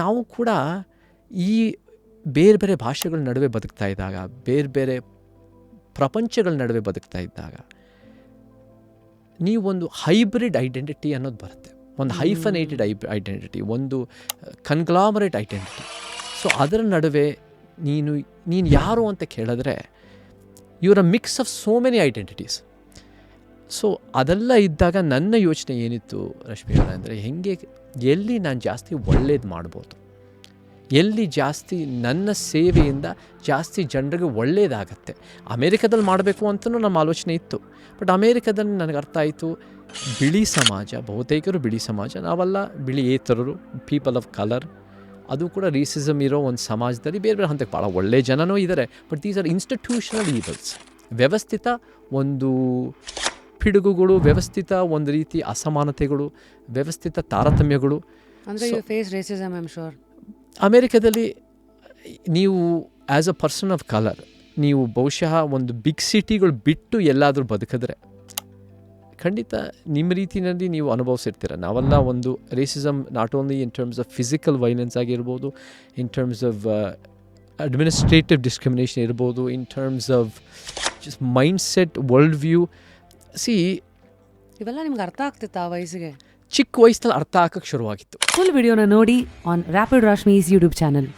ನಾವು ಕೂಡ ಈ ಬೇರೆ ಬೇರೆ ಭಾಷೆಗಳ ನಡುವೆ ಬದುಕ್ತಾ ಇದ್ದಾಗ, ಬೇರೆ ಬೇರೆ ಪ್ರಪಂಚಗಳ ನಡುವೆ ಬದುಕ್ತಾ ಇದ್ದಾಗ ನೀವೊಂದು ಹೈಬ್ರಿಡ್ ಐಡೆಂಟಿಟಿ ಅನ್ನೋದು ಬರುತ್ತೆ. ಒಂದು ಹೈಫನೇಟೆಡ್ ಐಡೆಂಟಿಟಿ, ಒಂದು ಕನ್ಗ್ಲಾಮರೇಟ್ ಐಡೆಂಟಿಟಿ. ಸೊ ಅದರ ನಡುವೆ ನೀನು ಯಾರು ಅಂತ ಕೇಳಿದ್ರೆ your a mix of so many identities. So ಅದೆಲ್ಲ ಇದ್ದಾಗ ನನ್ನ ಯೋಚನೆ ಏನಿತ್ತು ರಶ್ಮಿ ಅವರ ಅಂದರೆ, ಎಲ್ಲಿ ನಾನು ಜಾಸ್ತಿ ಒಳ್ಳೇದು ಮಾಡ್ಬೋದು, ಎಲ್ಲಿ ಜಾಸ್ತಿ ನನ್ನ ಸೇವೆಯಿಂದ ಜಾಸ್ತಿ ಜನರಿಗೆ ಒಳ್ಳೆಯದಾಗತ್ತೆ. ಅಮೇರಿಕಾದಲ್ಲಿ ಮಾಡಬೇಕು ಅಂತಲೂ ನಮ್ಮ ಆಲೋಚನೆ ಇತ್ತು. ಬಟ್ ಅಮೇರಿಕಾದಲ್ಲಿ ನನಗೆ ಅರ್ಥ ಆಯಿತು, ಬಿಳಿ ಸಮಾಜ, ಬಹುತೇಕರು ಬಿಳಿ ಸಮಾಜ, ನಾವೆಲ್ಲ ಬಿಳಿಯೇತರರು, ಪೀಪಲ್ ಆಫ್ ಕಲರ್, ಅದು ಕೂಡ ರೇಸಿಸಮ್ ಇರೋ ಒಂದು ಸಮಾಜದಲ್ಲಿ ಬೇರೆ ಬೇರೆ ಹಂತಕ್ಕೆ ಭಾಳ ಒಳ್ಳೆಯ ಜನನೂ ಇದ್ದಾರೆ. But these are institutional evils. ವ್ಯವಸ್ಥಿತ ಒಂದು ಪಿಡುಗುಗಳು, ವ್ಯವಸ್ಥಿತ ಒಂದು ರೀತಿ ಅಸಮಾನತೆಗಳು, ವ್ಯವಸ್ಥಿತ ತಾರತಮ್ಯಗಳು. ಅಮೇರಿಕಾದಲ್ಲಿ ನೀವು as a person of colour ನೀವು ಬಹುಶಃ ಒಂದು ಬಿಗ್ ಸಿಟಿಗಳು ಬಿಟ್ಟು ಎಲ್ಲಾದರೂ ಬದುಕಿದ್ರೆ ಖಂಡಿತ ನಿಮ್ಮ ರೀತಿಯಲ್ಲಿ ನೀವು ಅನುಭವಿಸಿರ್ತೀರ. ನಾವೆಲ್ಲ ಒಂದು racism not only in terms of physical violence ಆಗಿರ್ಬೋದು, in terms of administrative discrimination ಇರ್ಬೋದು, in terms of just mind set, world view. ಇವೆಲ್ಲ ನಿಮ್ಗೆ ಅರ್ಥ ಆಗ್ತಿತ್ತು ಆ ವಯಸ್ಸಿಗೆ? ಚಿಕ್ಕ ವಯಸ್ಸಲ್ಲಿ ಅರ್ಥ ಆಗಕ್ಕೆ ಶುರುವಾಗಿತ್ತು. ಫುಲ್ ವಿಡಿಯೋನ ನೋಡಿ on rapid Rashmi's YouTube channel.